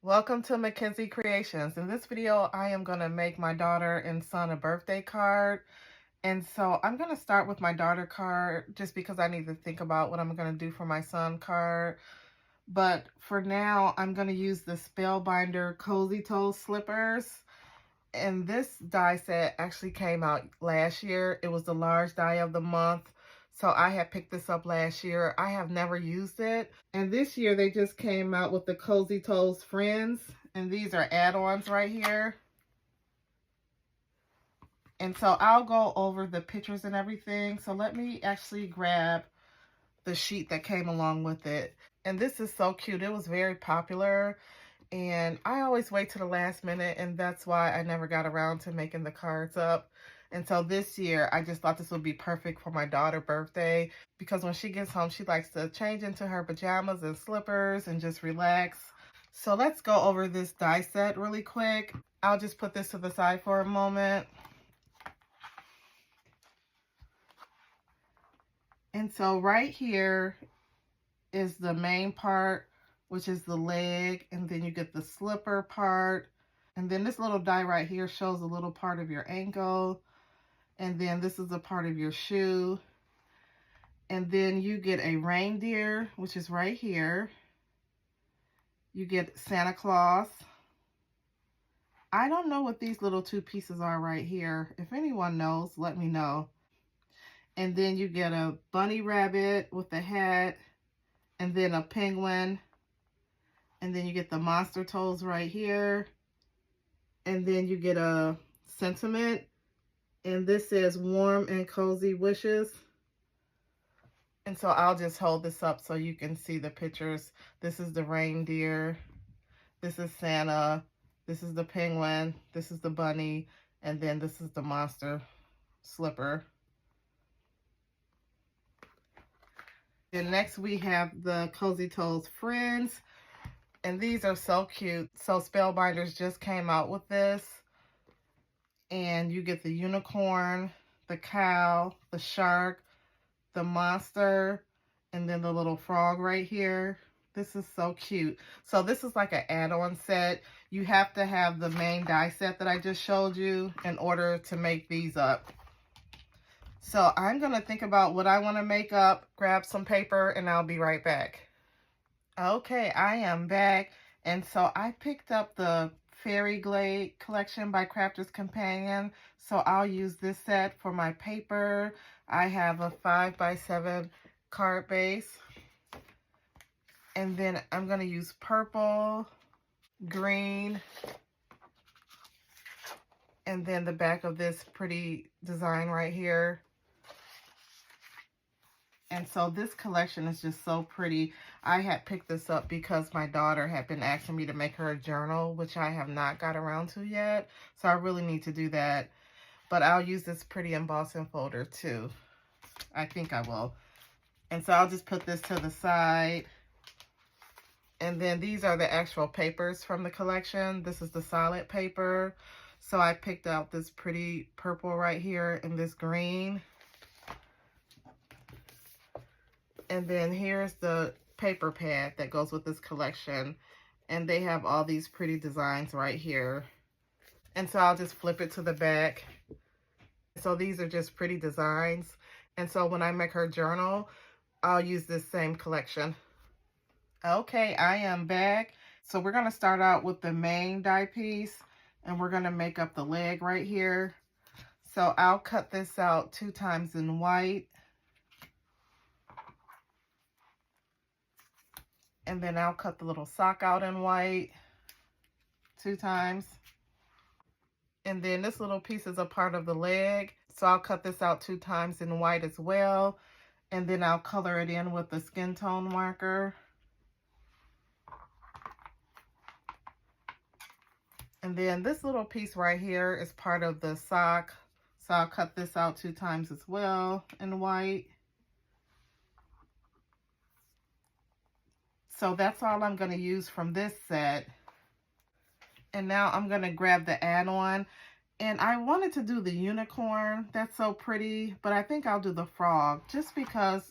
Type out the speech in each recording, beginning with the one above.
Welcome to Mackenzie Creations. In this video, I am going to make my daughter and son a birthday card. And so I'm going to start with my daughter card just because I need to think about what I'm going to do for my son card. But for now, I'm going to use the Spellbinder Cozy Toe Slippers. And this die set actually came out last year. It was the large die of the month. So I had picked this up last year. I have never used it. And this year they just came out with the Cozy Toes Friends. And these are add-ons right here. And so I'll go over the pictures and everything. So let me actually grab the sheet that came along with it. And this is so cute. It was very popular. And I always wait to the last minute, and that's why I never got around to making the cards up. And so this year, I just thought this would be perfect for my daughter's birthday, because when she gets home, she likes to change into her pajamas and slippers and just relax. So let's go over this die set really quick. I'll just put this to the side for a moment. And so right here is the main part, which is the leg, and then you get the slipper part. And then this little die right here shows a little part of your ankle. And then this is a part of your shoe. And then you get a reindeer, which is right here. You get Santa Claus. I don't know what these little two pieces are right here. If anyone knows, let me know. And then you get a bunny rabbit with a hat, and then a penguin. And then you get the monster toes right here. And then you get a sentiment. And this says warm and cozy wishes. And so I'll just hold this up so you can see the pictures. This is the reindeer. This is Santa. This is the penguin. This is the bunny. And then this is the monster slipper. Then next we have the Cozy Toes Friends. And these are so cute. So Spellbinders just came out with this. And you get the unicorn, the cow, the shark, the monster, and then the little frog right here. This is so cute. So this is like an add-on set. You have to have the main die set that I just showed you in order to make these up. So I'm going to think about what I want to make up, grab some paper, and I'll be right back. Okay, I am back. And so I picked up the Fairy Glade collection by Crafter's Companion. So I'll use this set for my paper. I have a 5x7 card base. And then I'm going to use purple, green, and then the back of this pretty design right here. And so this collection is just so pretty. I had picked this up because my daughter had been asking me to make her a journal, which I have not got around to yet. So I really need to do that. But I'll use this pretty embossing folder too. I think I will. And so I'll just put this to the side. And then these are the actual papers from the collection. This is the solid paper. So I picked out this pretty purple right here and this green. And then here's the paper pad that goes with this collection. And they have all these pretty designs right here. And so I'll just flip it to the back. So these are just pretty designs. And so when I make her journal, I'll use this same collection. Okay, I am back. So we're going to start out with the main die piece. And we're going to make up the leg right here. So I'll cut this out 2 times in white. And then I'll cut the little sock out in white 2 times. And then this little piece is a part of the leg. So I'll cut this out 2 times in white as well. And then I'll color it in with the skin tone marker. And then this little piece right here is part of the sock. So I'll cut this out 2 times as well in white. So that's all I'm going to use from this set. And now I'm going to grab the add-on. And I wanted to do the unicorn. That's so pretty. But I think I'll do the frog just because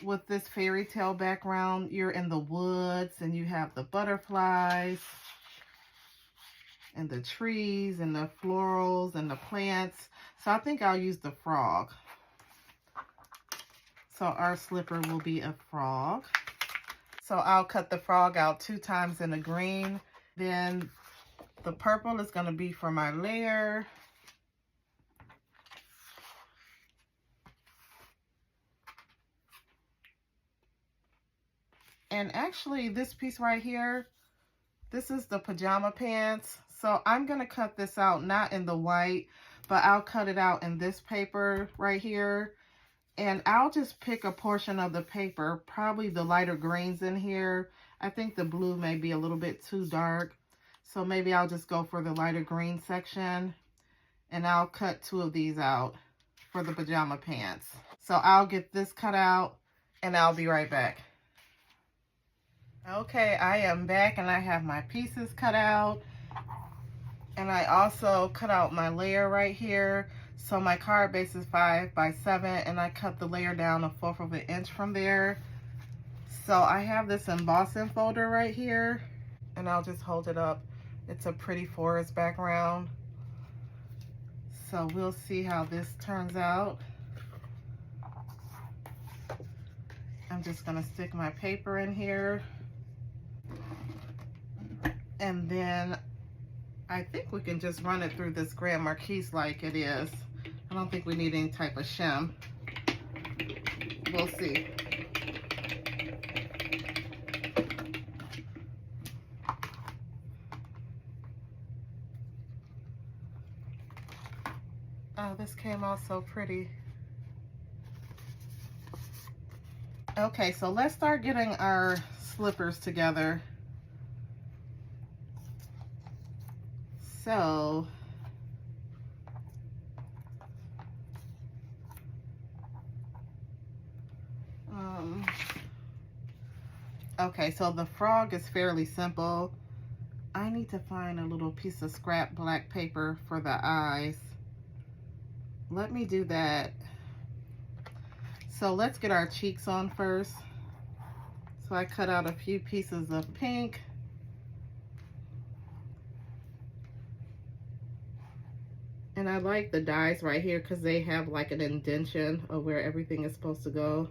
with this fairy tale background, you're in the woods and you have the butterflies and the trees and the florals and the plants. So I think I'll use the frog. So our slipper will be a frog. So I'll cut the frog out 2 times in the green. Then the purple is going to be for my layer. And actually this piece right here, this is the pajama pants. So I'm going to cut this out, not in the white, but I'll cut it out in this paper right here. And I'll just pick a portion of the paper, probably the lighter greens in here. I think the blue may be a little bit too dark. So maybe I'll just go for the lighter green section. And I'll cut 2 of these out for the pajama pants. So I'll get this cut out and I'll be right back. Okay, I am back and I have my pieces cut out. And I also cut out my layer right here. So my card base is 5 by 7 and I cut the layer down 1/4 of an inch from there. So I have this embossing folder right here and I'll just hold it up. It's a pretty forest background. So we'll see how this turns out. I'm just gonna stick my paper in here. And then I think we can just run it through this Grand Marquise like it is. I don't think we need any type of shim. We'll see. Oh, this came out so pretty. Okay, so let's start getting our slippers together. So, okay, so the frog is fairly simple. I need to find a little piece of scrap black paper for the eyes. Let me do that. So let's get our cheeks on first. So I cut out a few pieces of pink. And I like the dies right here because they have like an indentation of where everything is supposed to go,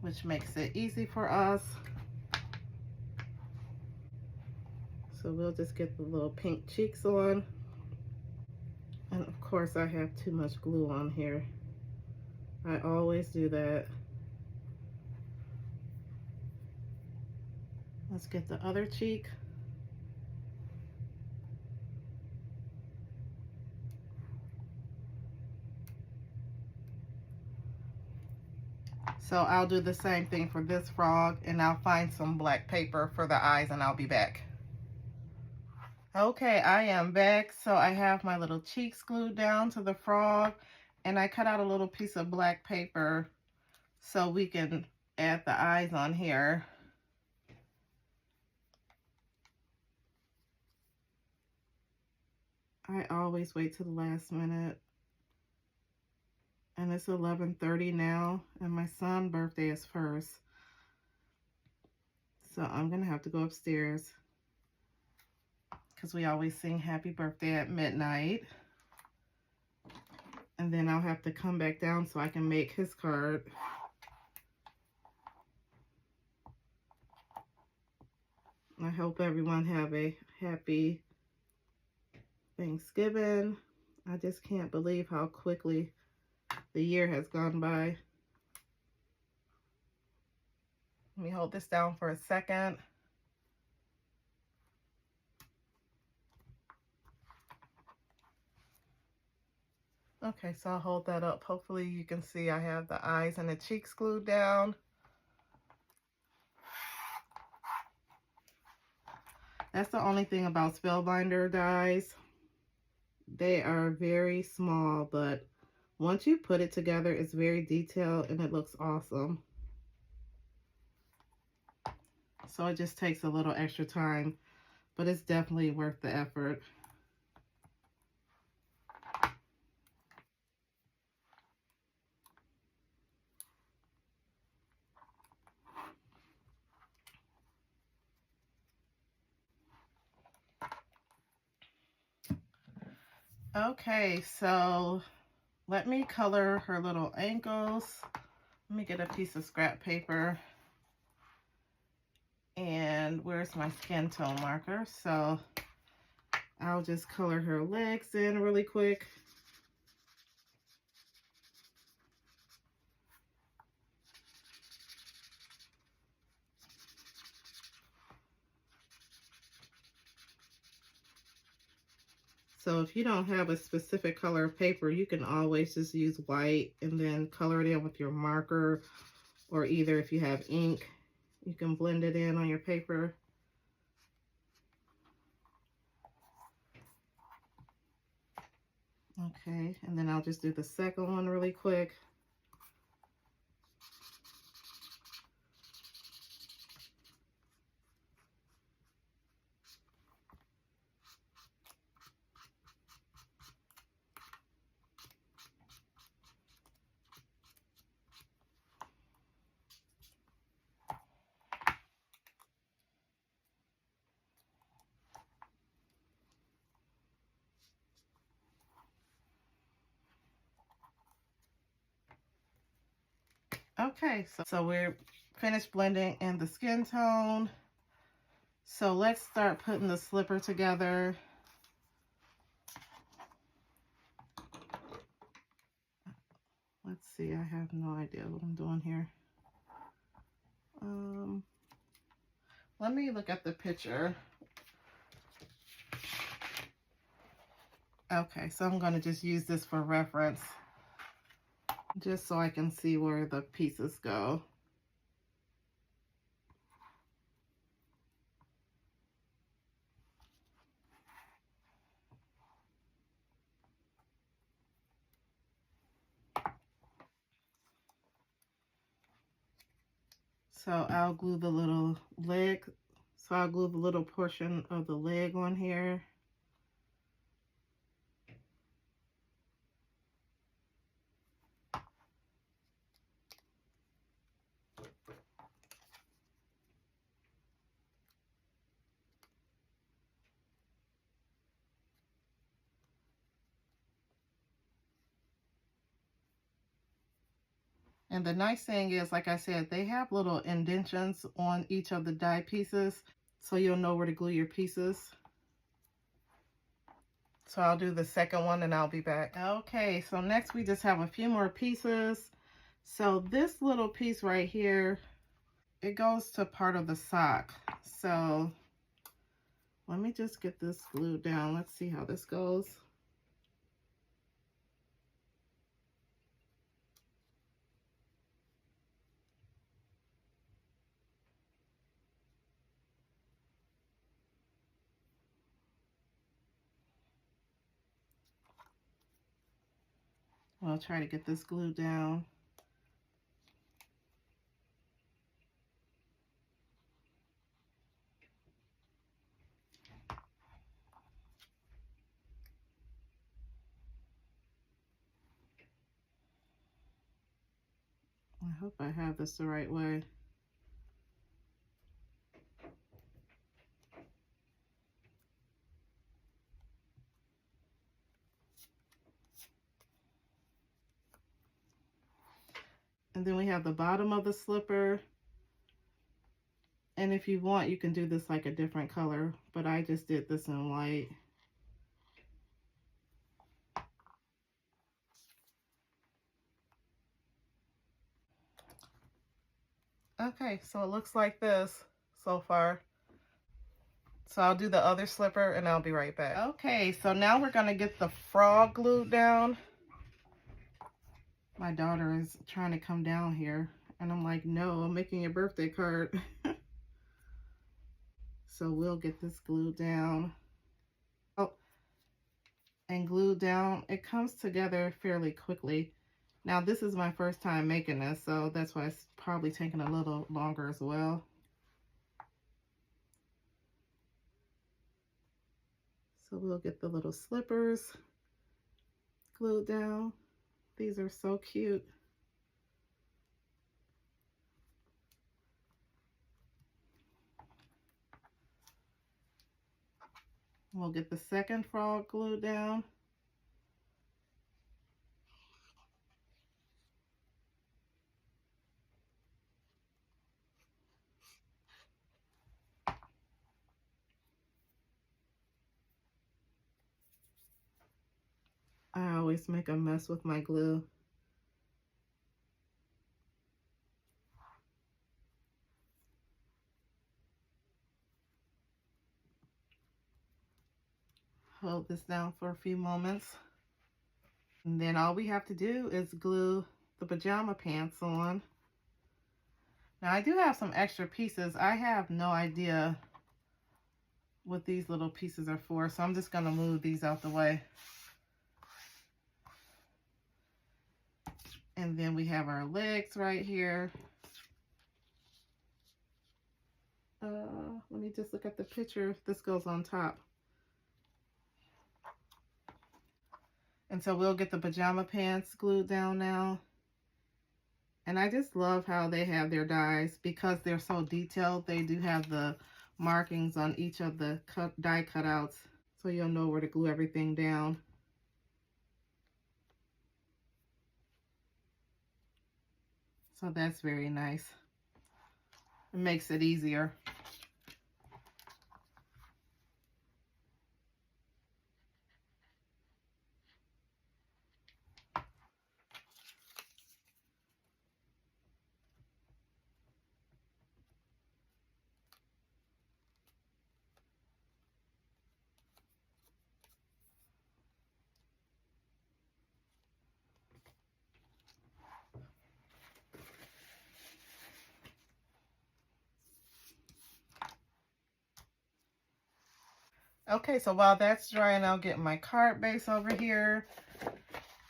which makes it easy for us. So we'll just get the little pink cheeks on. And of course I have too much glue on here. I always do that. Let's get the other cheek. So I'll do the same thing for this frog and I'll find some black paper for the eyes and I'll be back. Okay, I am back. So I have my little cheeks glued down to the frog and I cut out a little piece of black paper so we can add the eyes on here. I always wait till the last minute. And it's 11:30 now, and my son's birthday is first. So I'm gonna have to go upstairs because we always sing happy birthday at midnight. And then I'll have to come back down so I can make his card. I hope everyone have a happy Thanksgiving. I just can't believe how quickly the year has gone by. Let me hold this down for a second. Okay, so I'll hold that up. Hopefully you can see I have the eyes and the cheeks glued down. That's the only thing about Spellbinder dies. They are very small, but once you put it together, it's very detailed and it looks awesome. So it just takes a little extra time, but it's definitely worth the effort. Okay, so let me color her little ankles. Let me get a piece of scrap paper. And where's my skin tone marker? So I'll just color her legs in really quick. So if you don't have a specific color of paper, you can always just use white and then color it in with your marker, or either if you have ink, you can blend it in on your paper. Okay, and then I'll just do the second one really quick. Okay, so we're finished blending in the skin tone. So let's start putting the slipper together. Let's see, I have no idea what I'm doing here. Let me look at the picture. Okay, so I'm gonna just use this for reference, just so I can see where the pieces go. So I'll glue the little leg. So I'll glue the little portion of the leg on here. And the nice thing is, like I said, they have little indentions on each of the die pieces, so you'll know where to glue your pieces. So I'll do the second one and I'll be back. Okay, so next we just have a few more pieces. So this little piece right here, it goes to part of the sock. So let me just get this glued down. Let's see how this goes. I'll try to get this glued down. I hope I have this the right way. And then we have the bottom of the slipper. And if you want, you can do this like a different color, but I just did this in white. Okay, so it looks like this so far. So I'll do the other slipper and I'll be right back. Okay, so now we're gonna get the frog glued down. My daughter is trying to come down here and I'm like, no, I'm making a birthday card. So we'll get this glued down. Oh, and glued down. It comes together fairly quickly. Now this is my first time making this, so that's why it's probably taking a little longer as well. So we'll get the little slippers glued down. These are so cute. We'll get the second frog glued down. I always make a mess with my glue. Hold this down for a few moments. And then all we have to do is glue the pajama pants on. Now I do have some extra pieces. I have no idea what these little pieces are for, so I'm just gonna move these out the way. And then we have our legs right here. Let me just look at the picture. This goes on top. And so we'll get the pajama pants glued down now. And I just love how they have their dies because they're so detailed. They do have the markings on each of the die cutouts, so you'll know where to glue everything down. So that's very nice. It makes it easier. Okay, so while that's drying, I'll get my card base over here.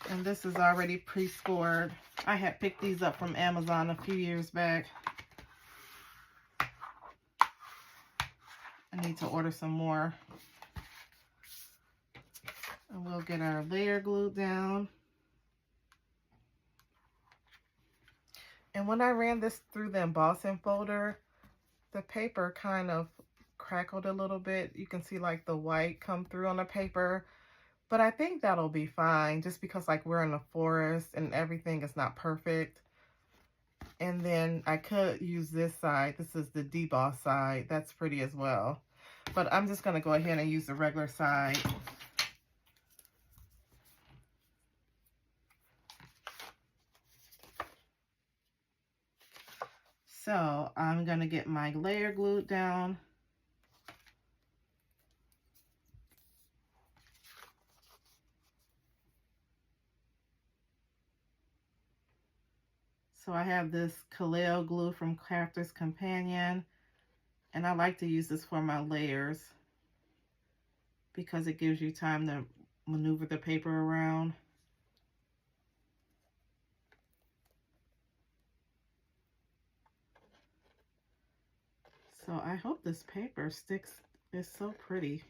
And this is already pre-scored. I had picked these up from Amazon a few years back. I need to order some more. And we'll get our layer glued down. And when I ran this through the embossing folder, the paper kind of crackled a little bit. You can see like the white come through on the paper. But I think that'll be fine just because like we're in a forest and everything is not perfect. And then I could use this side. This is the deboss side. That's pretty as well. But I'm just going to go ahead and use the regular side. So I'm going to get my layer glued down. So I have this Kaleo glue from Crafter's Companion, and I like to use this for my layers because it gives you time to maneuver the paper around. So I hope this paper sticks. It's so pretty,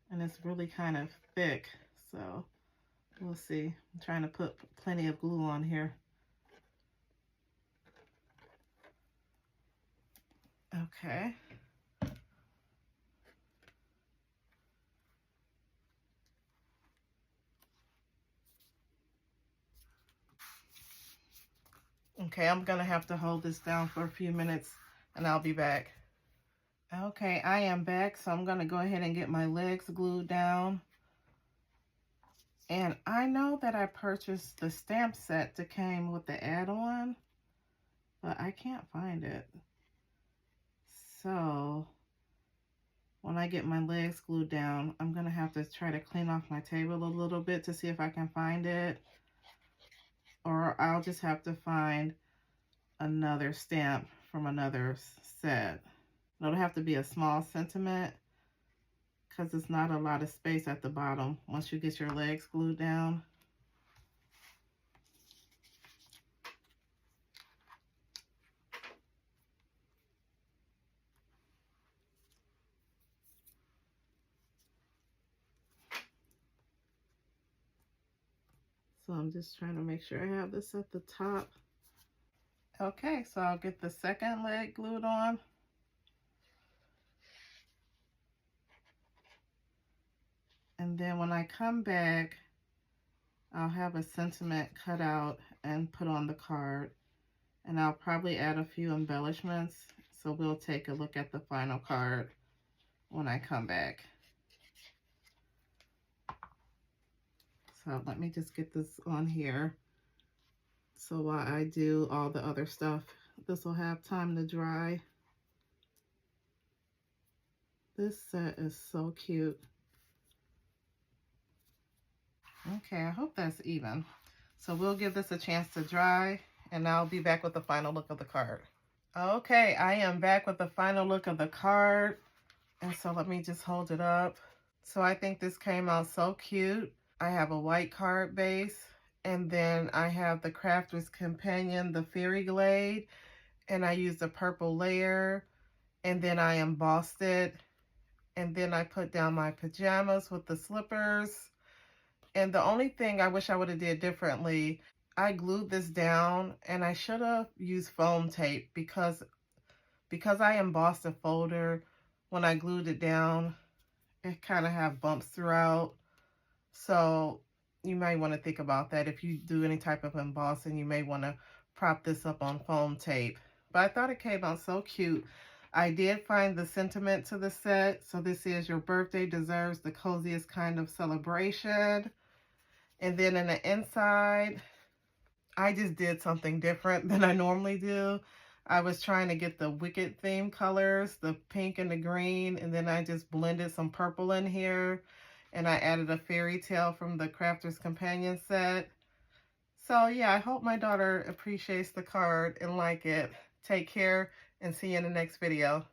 and it's really kind of thick, so we'll see. I'm trying to put plenty of glue on here. Okay. Okay, I'm gonna have to hold this down for a few minutes and I'll be back. Okay, I am back, so I'm gonna go ahead and get my legs glued down. And I know that I purchased the stamp set that came with the add-on, but I can't find it. So when I get my legs glued down, I'm gonna have to try to clean off my table a little bit to see if I can find it. Or I'll just have to find another stamp from another set. It'll have to be a small sentiment because it's not a lot of space at the bottom once you get your legs glued down. So I'm just trying to make sure I have this at the top. Okay, so I'll get the second leg glued on. And then when I come back, I'll have a sentiment cut out and put on the card. And I'll probably add a few embellishments. So we'll take a look at the final card when I come back. So let me just get this on here. So while I do all the other stuff, this will have time to dry. This set is so cute. Okay, I hope that's even. So we'll give this a chance to dry, and I'll be back with the final look of the card. Okay, I am back with the final look of the card. And so let me just hold it up. So I think this came out so cute. I have a white card base, and then I have the Crafter's Companion, the Fairy Glade, and I used a purple layer, and then I embossed it, and then I put down my pajamas with the slippers. And the only thing I wish I would have did differently, I glued this down, and I should have used foam tape because I embossed a folder. When I glued it down, it kind of have bumps throughout. So you might want to think about that. If you do any type of embossing, you may want to prop this up on foam tape. But I thought it came out so cute. I did find the sentiment to the set. So this is, your birthday deserves the coziest kind of celebration. And then in the inside, I just did something different than I normally do. I was trying to get the Wicked theme colors, the pink and the green, and then I just blended some purple in here, and I added a fairy tale from the Crafter's Companion set. So yeah, I hope my daughter appreciates the card and like it. Take care, and see you in the next video.